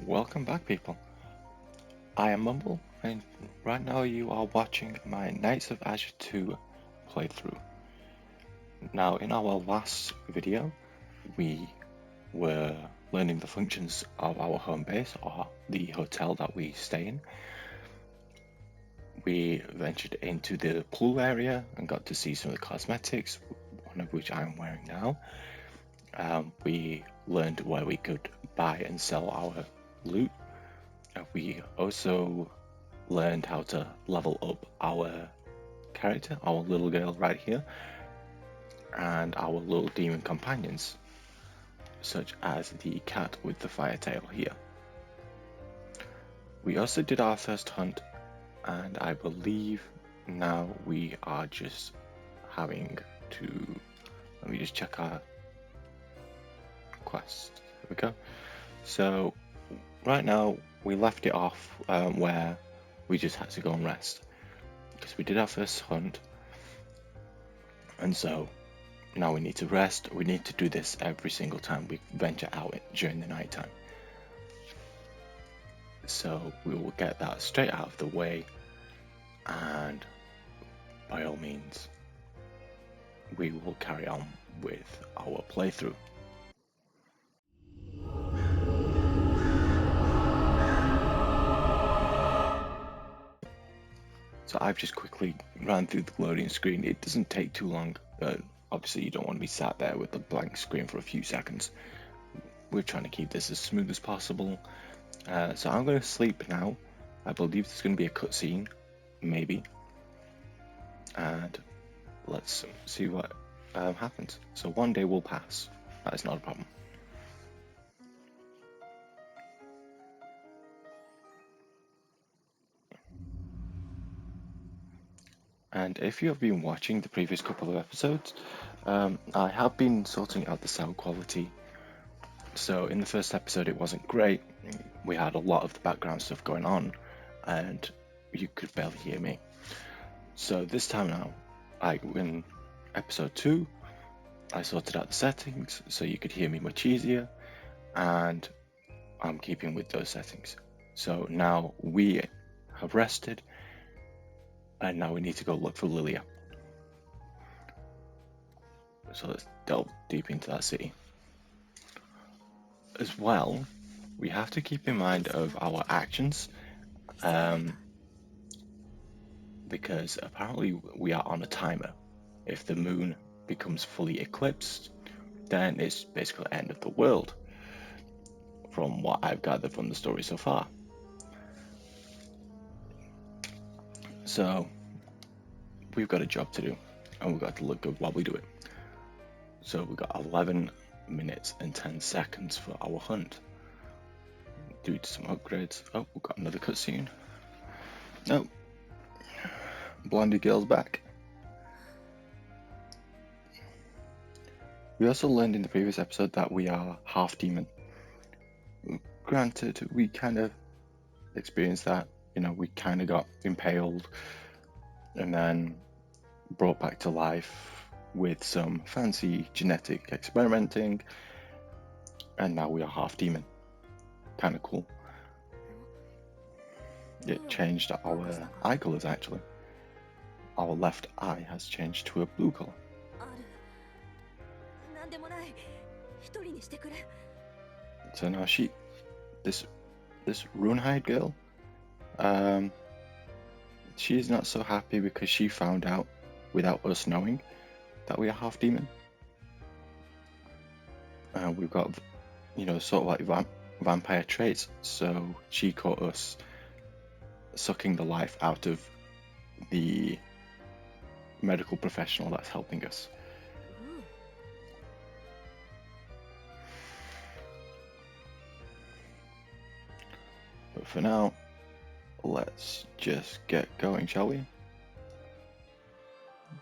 Welcome back, people. I am Mumble, and right now you are watching my Knights of Azure 2 playthrough. Now, in our last video, we were learning the functions of our home base, or the hotel that we stay in. We ventured into the pool area and got to see some of the cosmetics, one of which I am wearing now. We learned where we could buy and sell our loot. We also learned how to level up our character, our little girl right here, and our little demon companions, such as the cat with the fire tail here. We also did our first hunt, and I believe now we are just having to, let me just check our quest. There we go. So right now we left it off where we just had to go and rest because we did our first hunt, and so now we need to rest. We need to do this every single time we venture out during the night time. So we will get that straight out of the way, and by all means we will carry on with our playthrough. So I've just quickly ran through the loading screen. It doesn't take too long. Obviously you don't want to be sat there with a blank screen for a few seconds. We're trying to keep this as smooth as possible. So I'm going to sleep now. I believe there's going to be a cutscene, maybe. And let's see what happens. So one day will pass. That is not a problem. And if you have been watching the previous couple of episodes, I have been sorting out the sound quality. So in the first episode it wasn't great. We had a lot of the background stuff going on and you could barely hear me. So this time now, in episode 2, I sorted out the settings so you could hear me much easier, and I'm keeping with those settings. So now we have rested, and now we need to go look for Lilia. So let's delve deep into that city. As well, we have to keep in mind of our actions, because apparently we are on a timer. If the moon becomes fully eclipsed, then it's basically the end of the world, from what I've gathered from the story so far. So we've got a job to do, and we've got to look good while we do it. So we've got 11 minutes and 10 seconds for our hunt. Due to some upgrades. Oh, we've got another cutscene. Oh, Blondie girl's back. We also learned in the previous episode that we are half demon. Granted, we kind of experienced that. We kind of got impaled and then brought back to life with some fancy genetic experimenting, and now we are half demon. Kind of cool. It changed our eye colors actually. Our left eye has changed to a blue color. So now this Runehide girl, she's not so happy because she found out without us knowing that we are half demon. We've got, sort of like vampire traits, so she caught us sucking the life out of the medical professional that's helping us. But for now, let's just get going, shall we?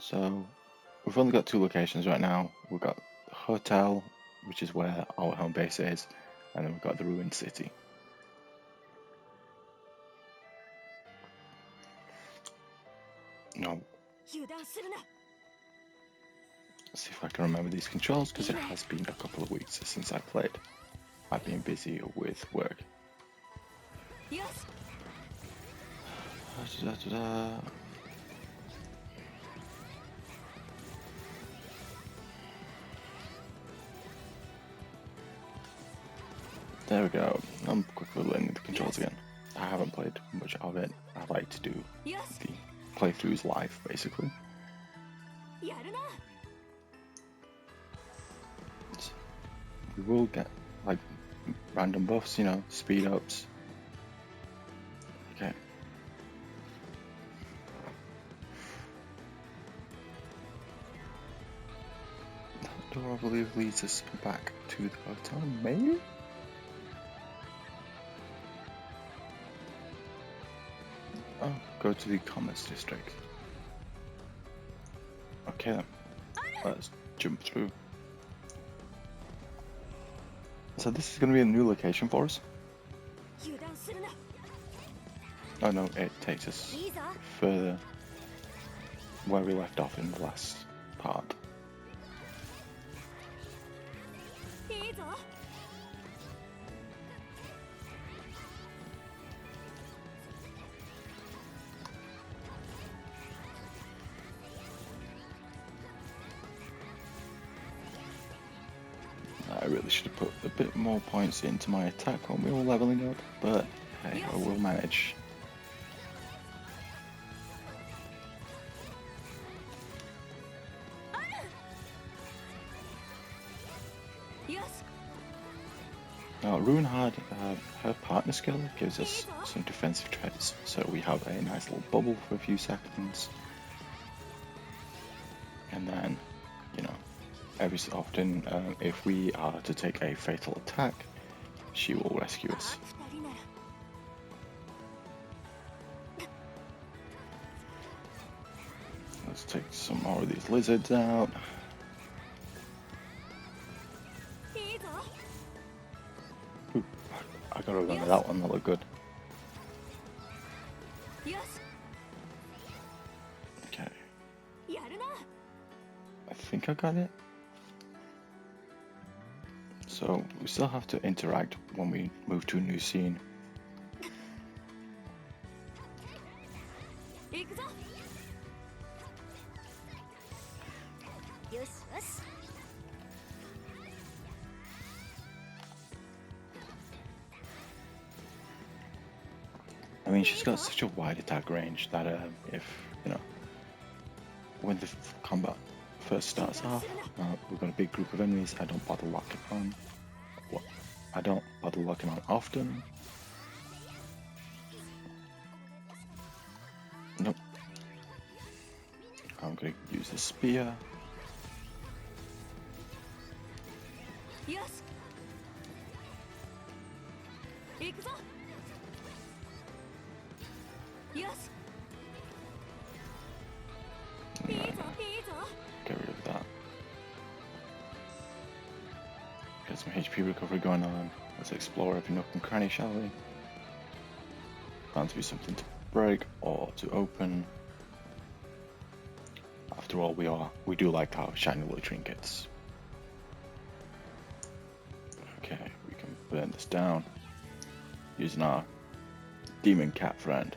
So we've only got 2 locations right now. We've got the hotel, which is where our home base is, and then we've got the ruined city. No. Let's see if I can remember these controls, because it has been a couple of weeks since I played. I've been busy with work. There we go. I'm quickly learning the controls again. I haven't played much of it. I like to do the playthroughs live, basically. We will get like random buffs, you know, speed ups. Okay. That door, I believe, leads us back to the hotel, maybe? Oh, go to the commerce district. Okay then, let's jump through. So this is going to be a new location for us. Oh no, it takes us further where we left off in the last part. I really should have put a bit more points into my attack when we were leveling up, but hey, I will manage. Now, Rune had her partner skill gives us some defensive traits, so we have a nice little bubble for a few seconds, and then, you know, every so often, if we are to take a fatal attack, she will rescue us. Let's take some more of these lizards out. Ooh, I gotta remember that one, that looked good. Okay. I think I got it. So we still have to interact when we move to a new scene. I mean, she's got such a wide attack range that if, you know, when the combat first starts off, we've got a big group of enemies, I don't bother locking on. Well, I don't bother locking on often. Nope. I'm gonna use the spear. Get rid of that. Get some HP recovery going on. Let's explore every nook and cranny, shall we? Bound to be something to break or to open. After all, we do like our shiny little trinkets. Okay, we can burn this down using our demon cat friend.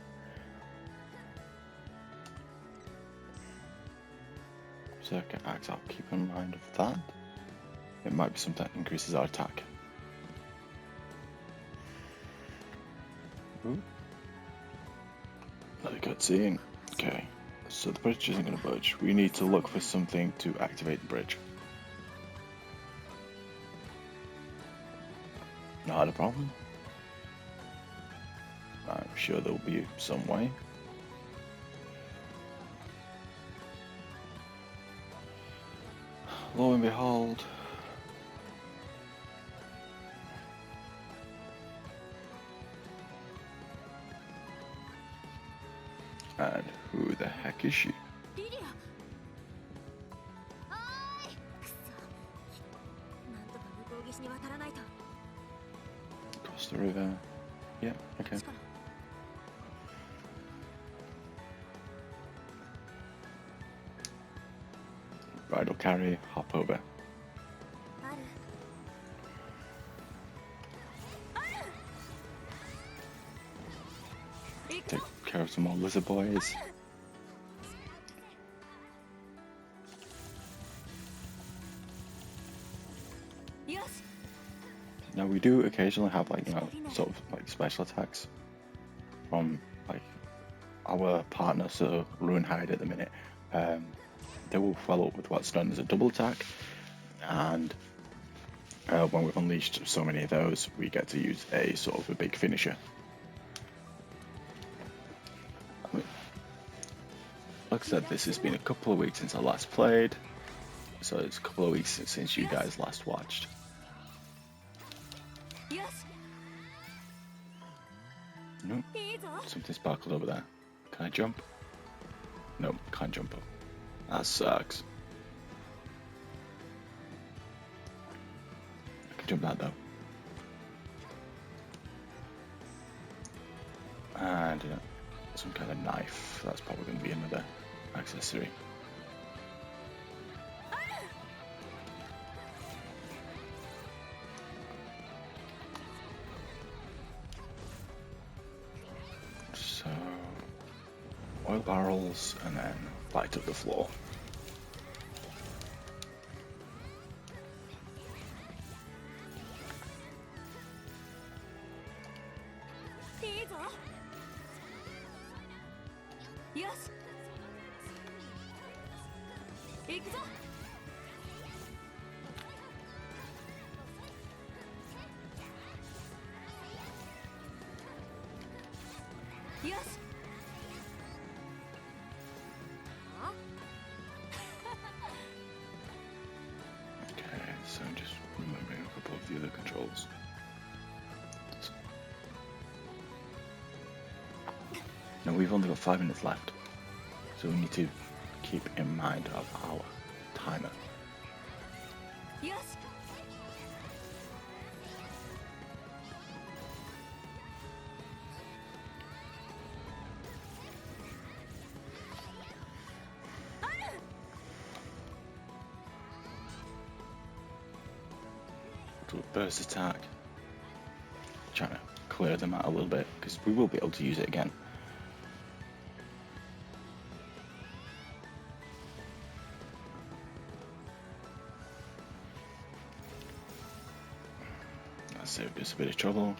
Circuit axe, I'll keep in mind of that. It might be something that increases our attack. Ooh. Another cutscene. Okay, so the bridge isn't going to budge. We need to look for something to activate the bridge. Not a problem. I'm sure there will be some way. Lo and behold. And who the heck is she? Across the river. Yeah, okay. Bridle carry, hop over. take care of some more lizard boys. Now we do occasionally have like, you know, sort of like special attacks from like our partner, so Ruinhide at the minute. They will follow up with what's known as a double attack, and when we've unleashed so many of those, we get to use a sort of a big finisher. I mean, like I said, this has been a couple of weeks since I last played, so it's a couple of weeks since you guys last watched. Nope, something sparkled over there. Can I jump? Nope, can't jump up. That sucks. I can jump that though. And some kind of knife. That's probably going to be another accessory. So, oil barrels and then light up the floor. So I'm just remembering a couple of the other controls. Now we've only got 5 minutes left, so we need to keep in mind of our timer. Do a burst attack, trying to clear them out a little bit because we will be able to use it again. That saved us a bit of trouble.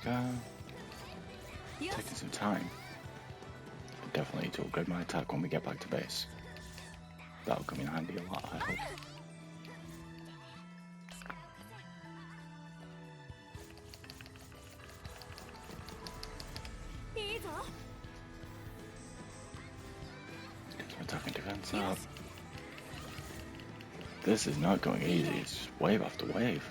There we go. Taking some time. Definitely need to upgrade my attack when we get back to base. That'll come in handy a lot, I hope. Get some attack and defense up. This is not going easy, it's just wave after wave.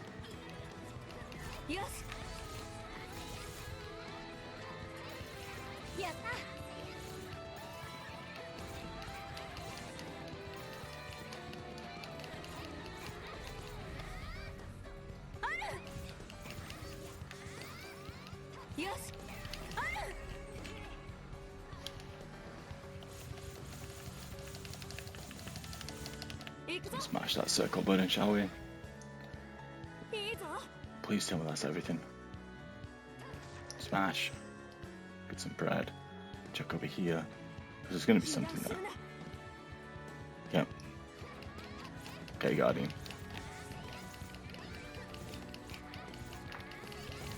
Smash that circle button, shall we? Please tell me that's everything. Smash. Get some bread. Check over here. Because there's going to be something there. Yep. Okay, Guardian.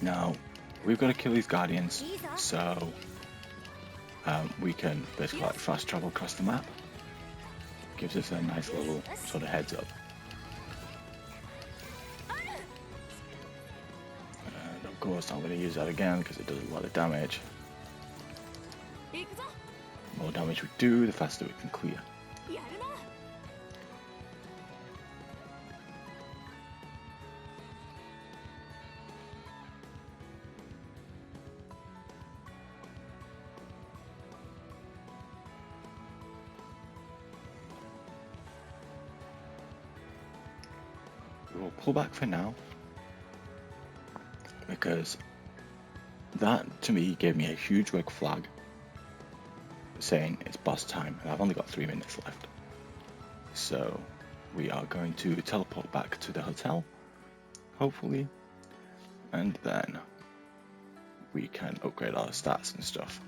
Now, we've got to kill these Guardians, so we can basically like fast travel across the map. Gives us a nice little sort of heads up. And of course I'm going to use that again because it does a lot of damage. The more damage we do, the faster we can clear. we'll pull back for now, because that to me gave me a huge red flag saying it's boss time, and I've only got 3 minutes left. So we are going to teleport back to the hotel, hopefully, and then we can upgrade our stats and stuff.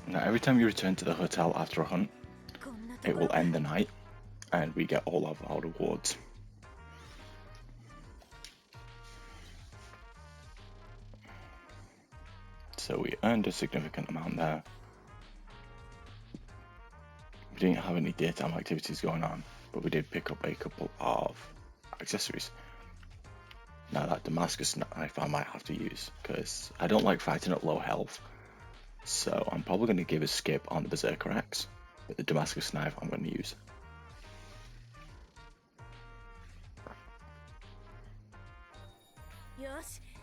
Now every time you return to the hotel after a hunt, it will end the night and we get all of our rewards. So we earned a significant amount there. We didn't have any daytime activities going on, but we did pick up a couple of accessories. Now that Damascus knife I might have to use, because I don't like fighting at low health. So I'm probably going to give a skip on the Berserker Axe, but the Damascus knife I'm going to use.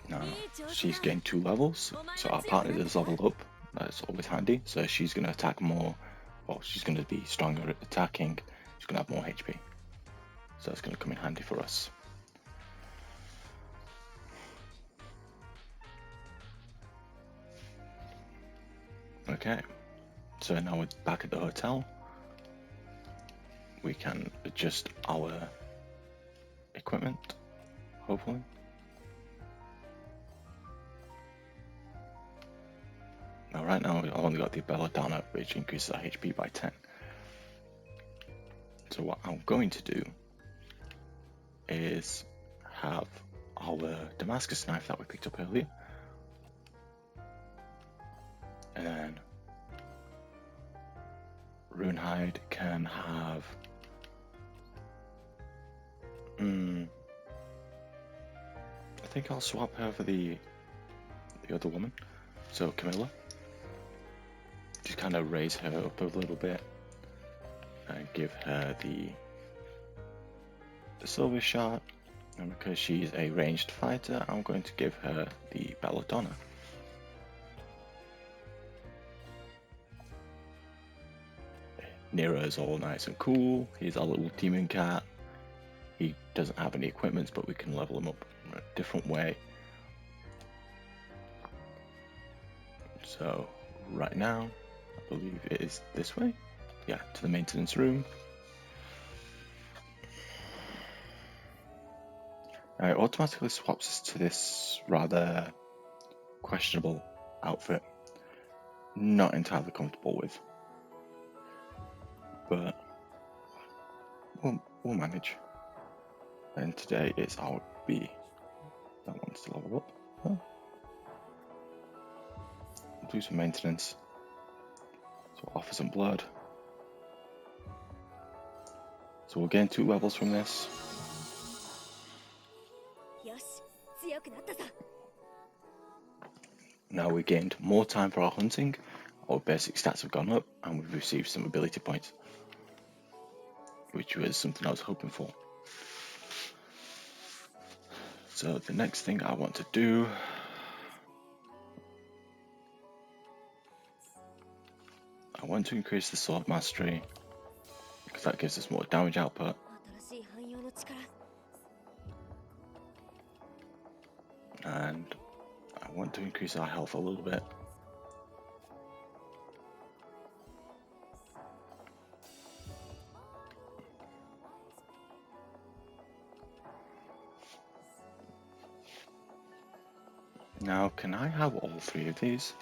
Now she's gained 2 levels, so our partner does level up. That's always handy. So she's going to attack more, or she's going to be stronger at attacking. She's going to have more HP, so that's going to come in handy for us. Okay, so now we're back at the hotel. We can adjust our equipment, hopefully. Now right now I've only got the Belladonna, which increases our HP by 10. So what I'm going to do is have our Damascus knife that we picked up earlier, and then Runehide can have I think I'll swap her for the other woman, so Camilla. Just kind of raise her up a little bit and give her the silver shot, and because she's a ranged fighter, I'm going to give her the Belladonna. Nero's all nice and cool. He's our little demon cat. He doesn't have any equipment, but we can level him up in a different way. So right now, I believe it is this way. Yeah, to the maintenance room. Now it automatically swaps us to this rather questionable outfit. Not entirely comfortable with, but we'll manage. And today it's our B. That wants to level up. Oh. We'll do some maintenance. So we'll offer some blood. So we'll gain 2 levels from this. Now we gained more time for our hunting. Our basic stats have gone up and we've received some ability points, which was something I was hoping for. So the next thing I want to do, I want to increase the sword mastery, because that gives us more damage output. And I want to increase our health a little bit. Now, can I have all 3 of these?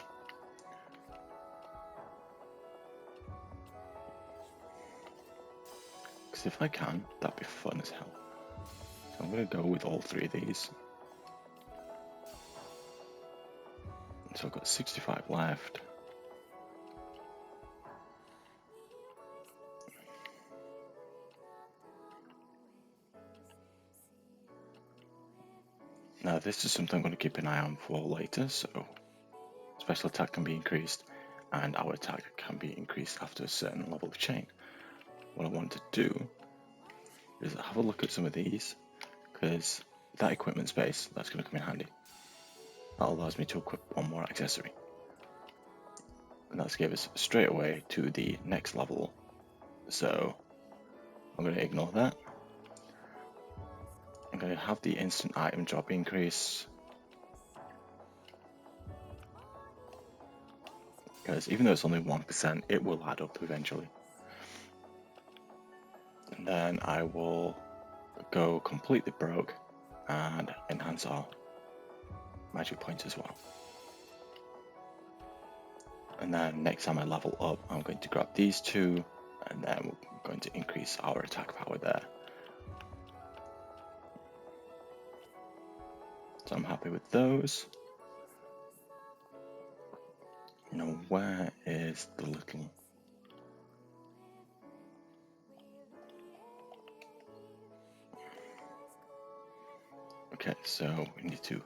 Because if I can, that'd be fun as hell. So I'm going to go with all 3 of these. So I've got 65 left. Now this is something I'm going to keep an eye on for later, so special attack can be increased and our attack can be increased after a certain level of chain. What I want to do is have a look at some of these, because that equipment space, that's going to come in handy. That allows me to equip 1 more accessory. And that's give us straight away to the next level. So I'm going to ignore that. I'm going to have the instant item drop increase, because even though it's only 1%, it will add up eventually. And then I will go completely broke and enhance our magic points as well. And then next time I level up, I'm going to grab these two, and then we're going to increase our attack power there. So I'm happy with those. Now where is the little... Okay, so we need to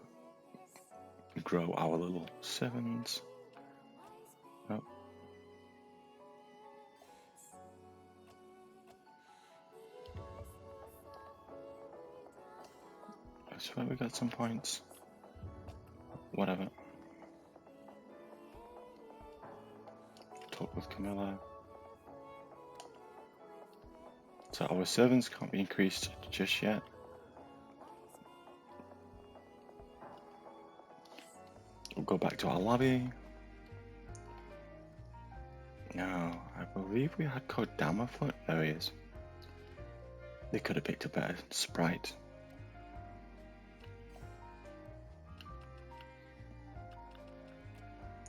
grow our little 7s. Oh. I swear we got some points. Whatever. Talk with Camilla. So our servants can't be increased just yet. We'll go back to our lobby. Now, I believe we had Kodama foot. There he is. They could have picked up a sprite.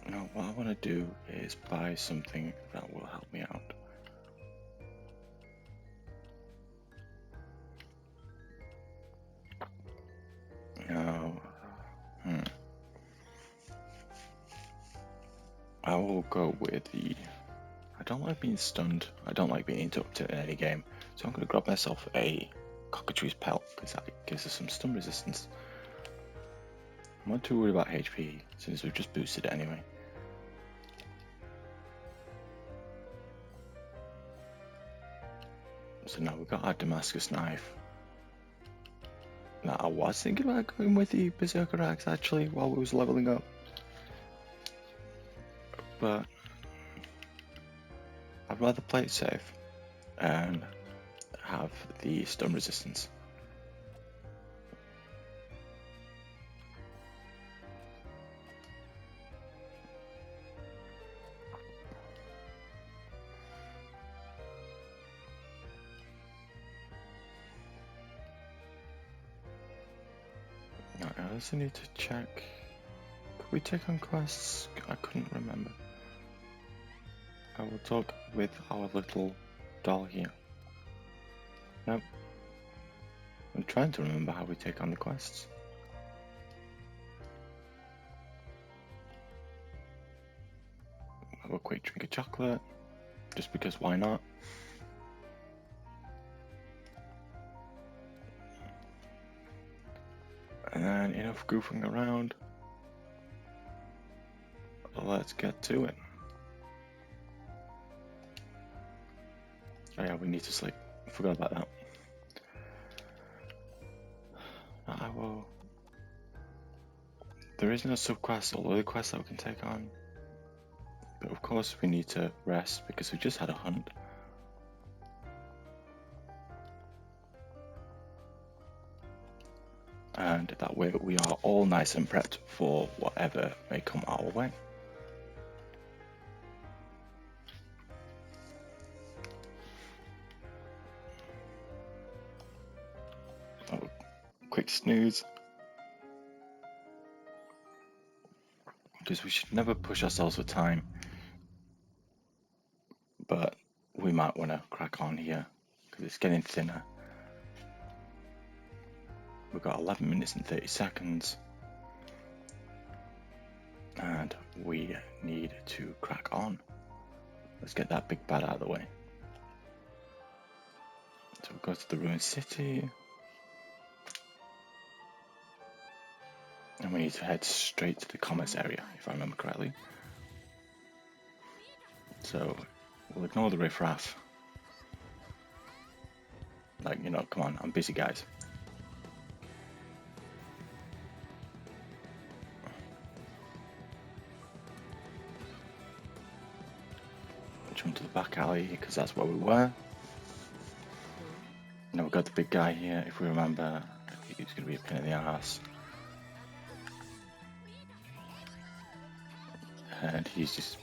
Now, what I want to do is buy something that will help me out. Now, I will go with the... I don't like being stunned. I don't like being interrupted in any game. So I'm going to grab myself a cockatrice pelt, because that gives us some stun resistance. I'm not too worried about HP, since we've just boosted it anyway. So now we've got our Damascus knife. Now I was thinking about going with the Berserker axe actually while we was leveling up. But I'd rather play it safe and have the stun resistance. Now, I also need to check. Could we take on quests? I couldn't remember. I will talk with our little doll here. Nope. I'm trying to remember how we take on the quests. Have a quick drink of chocolate, just because why not? And then enough goofing around. Let's get to it. Oh yeah, we need to sleep. I forgot about that. I will... There is no subquest or other quest that we can take on. But of course we need to rest because we just had a hunt. And that way we are all nice and prepped for whatever may come our way. Oh, quick snooze. Because we should never push ourselves for time. But we might want to crack on here because it's getting thinner. We've got 11 minutes and 30 seconds. And we need to crack on. Let's get that big bad out of the way. So we'll go to the ruined city. And we need to head straight to the commerce area, if I remember correctly. So we'll ignore the riffraff. Like, you know, come on, I'm busy, guys. Jump to the back alley, because that's where we were. Now we've got the big guy here, if we remember, he's going to be a pain in the ass. And he's just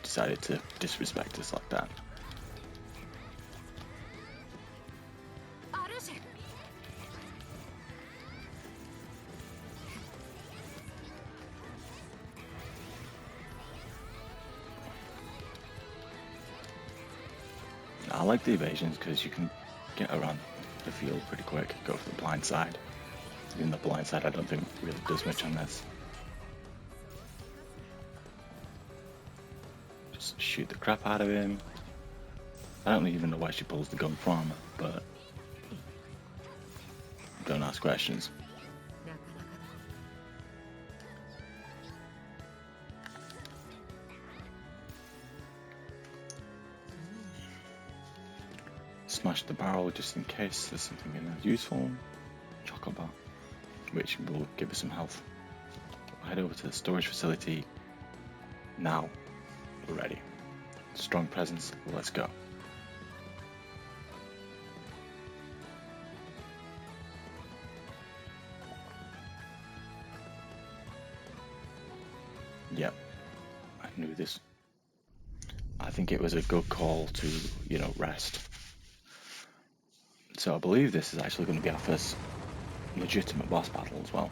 decided to disrespect us like that. I like the evasions because you can get around the field pretty quick, go for the blind side. Even the blind side I don't think really does much on this. Just shoot the crap out of him. I don't even know why she pulls the gun from, but don't ask questions. Smash the barrel just in case there's something in there useful. Chocobar, which will give us some health. We'll head over to the storage facility. Now we're ready. Strong presence, let's go. Yep, I knew this. I think it was a good call to, rest. So I believe this is actually going to be our first legitimate boss battle as well.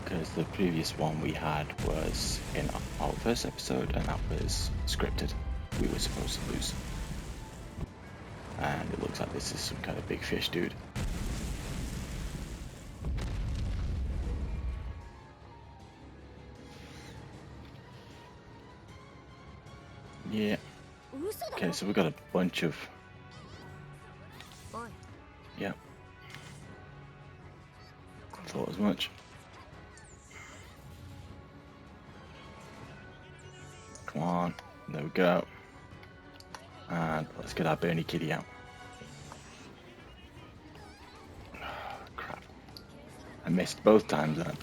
Because the previous one we had was in our first episode and that was scripted. We were supposed to lose. And it looks like this is some kind of big fish dude. Yeah. Okay, so we've got a bunch of... Yeah. Thought as much. Come on. There we go. And let's get our Bernie kitty out. Crap. I missed both times then.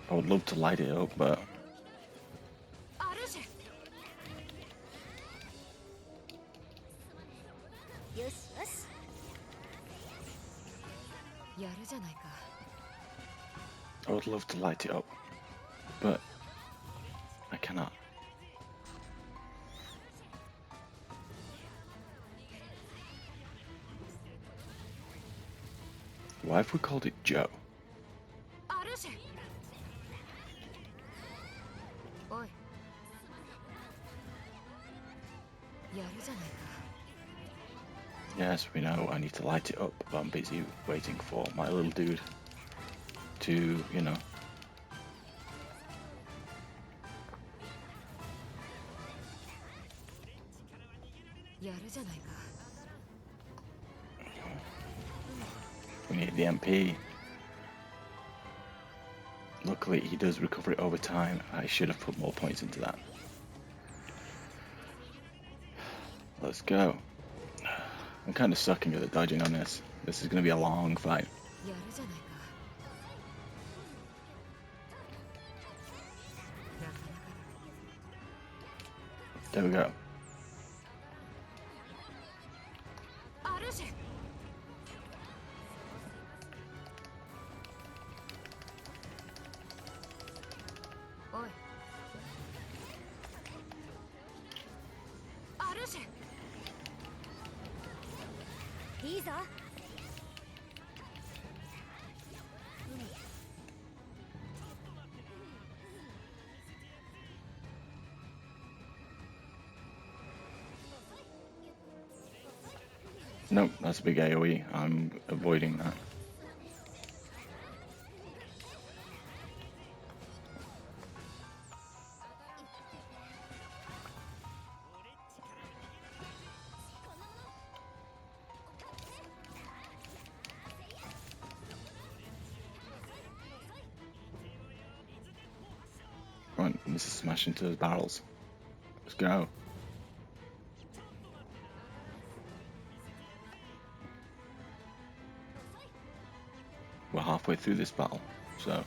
I would love to light it up, but... I would love to light it up, but I cannot. Why have we called it Joe? Yes, we know I need to light it up, but I'm busy waiting for my little dude to, We need the MP. Luckily, he does recover it over time. I should have put more points into that. Let's go. I'm kind of sucking at the dodging on this. This is going to be a long fight. There we go. Nope, that's a big AoE. I'm avoiding that. Right, this is smash into those barrels. Let's go. we're halfway through this battle, so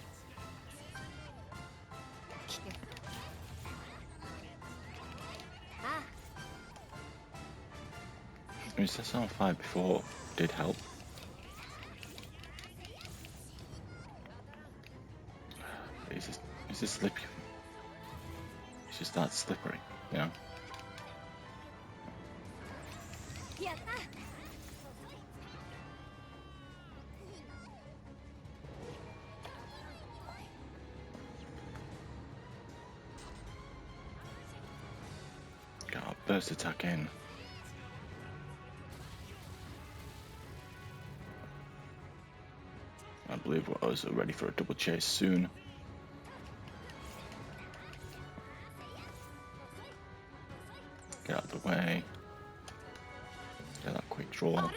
resist on fire before did help. Is this slippy? It's just that slippery, you know? Got our burst attack in. I believe we're also ready for a double chase soon. Get out of the way. Get that quick draw.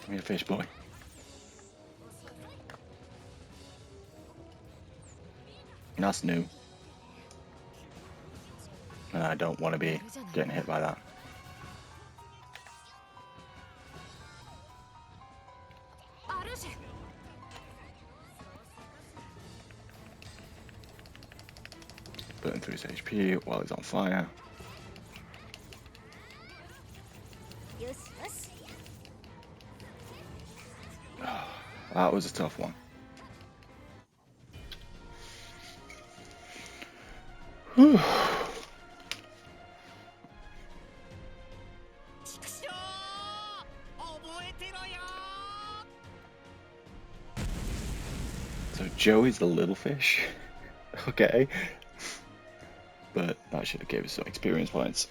Give me a fish, boy. That's new. And I don't want to be getting hit by that. Burning through his HP while he's on fire. That was a tough one. Whew. So Joey's the little fish. Okay. But that should have gave us some experience points.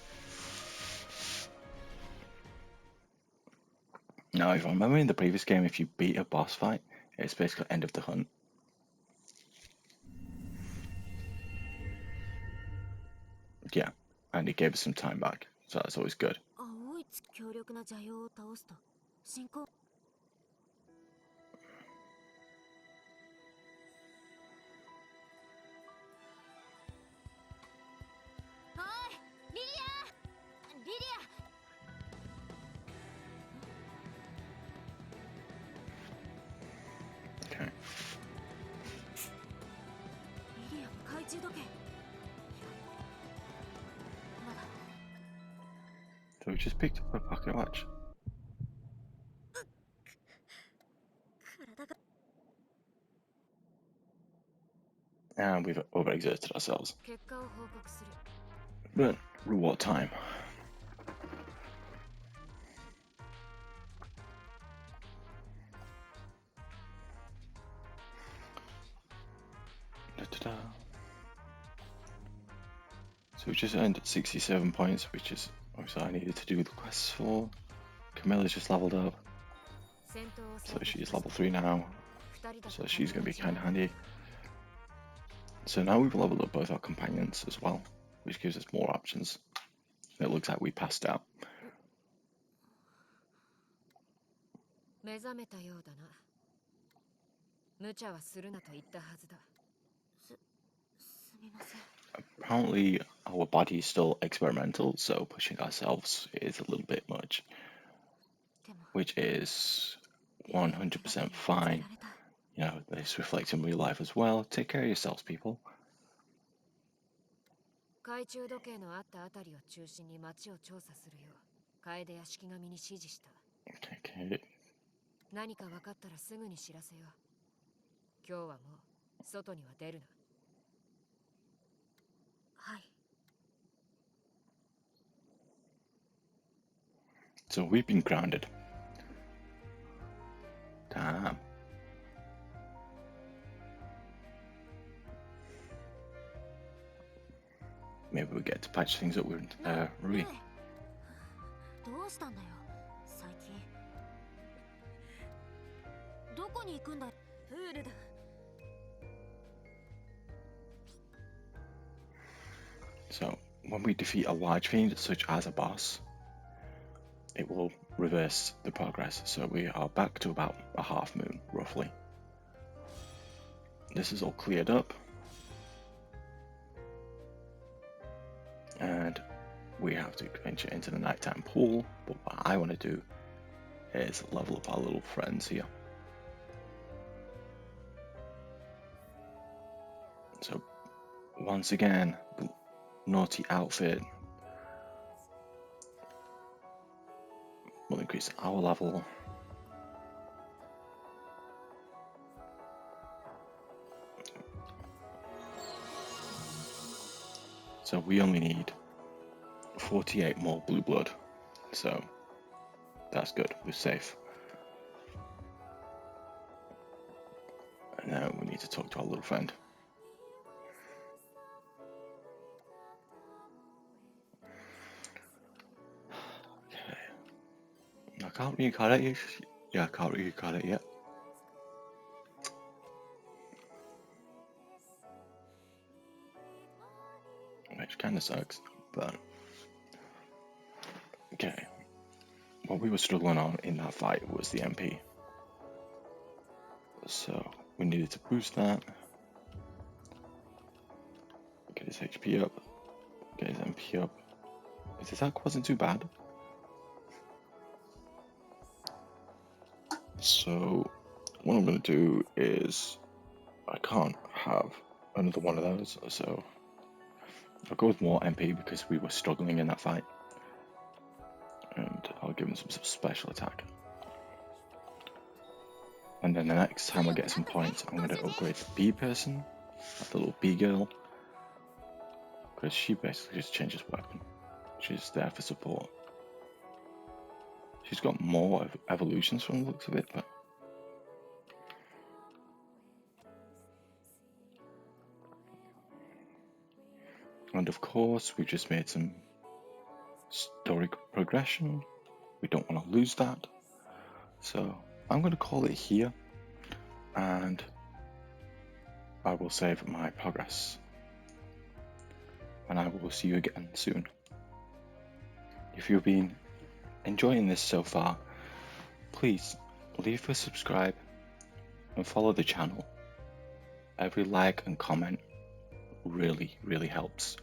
Now, if I remember in the previous game, if you beat a boss fight, it's basically end of the hunt. Yeah, and it gave us some time back, so that's always good. Okay. So we just picked up a pocket watch. And we've overexerted ourselves. But reward time. Da-da-da. So we just earned 67 points, which is obviously I needed to do the quests for. Camilla's just leveled up. So she's level 3 now. So she's going to be kind of handy. So now we've leveled up both our companions as well, which gives us more options. It looks like we passed out. Apparently our body is still experimental, so pushing ourselves is a little bit much, which is 100% fine. You know, this reflects in real life as well. Take care of yourselves, people. Okay. So we've been grounded. Damn. Maybe we get to patch things up with Rui. So when we defeat a large fiend, such as a boss, it will reverse the progress. So we are back to about a half moon, roughly. This is all cleared up. And we have to venture into the nighttime pool. But what I want to do is level up our little friends here. So once again, the naughty outfit will increase our level. So we only need 48 more blue blood. So that's good, we're safe. And now we need to talk to our little friend. Okay. I can't really call it yet. Yeah, I can't really call it yet. Which kind of sucks, but okay. What we were struggling on in that fight was the MP. So we needed to boost that. Get his HP up. Get his MP up. His attack wasn't too bad. So what I'm going to do is I can't have another one of those, so I'll go with more MP because we were struggling in that fight. And I'll give him some special attack. And then the next time I get some points, I'm going to upgrade the bee person, the little bee girl, because she basically just changes weapon. She's there for support. She's got more evolutions from the looks of it, but and of course we've just made some story progression. We don't want to lose that, so I'm going to call it here, and I will save my progress, and I will see you again soon. If you've been enjoying this so far, please leave a subscribe and follow the channel. Every like and comment really helps.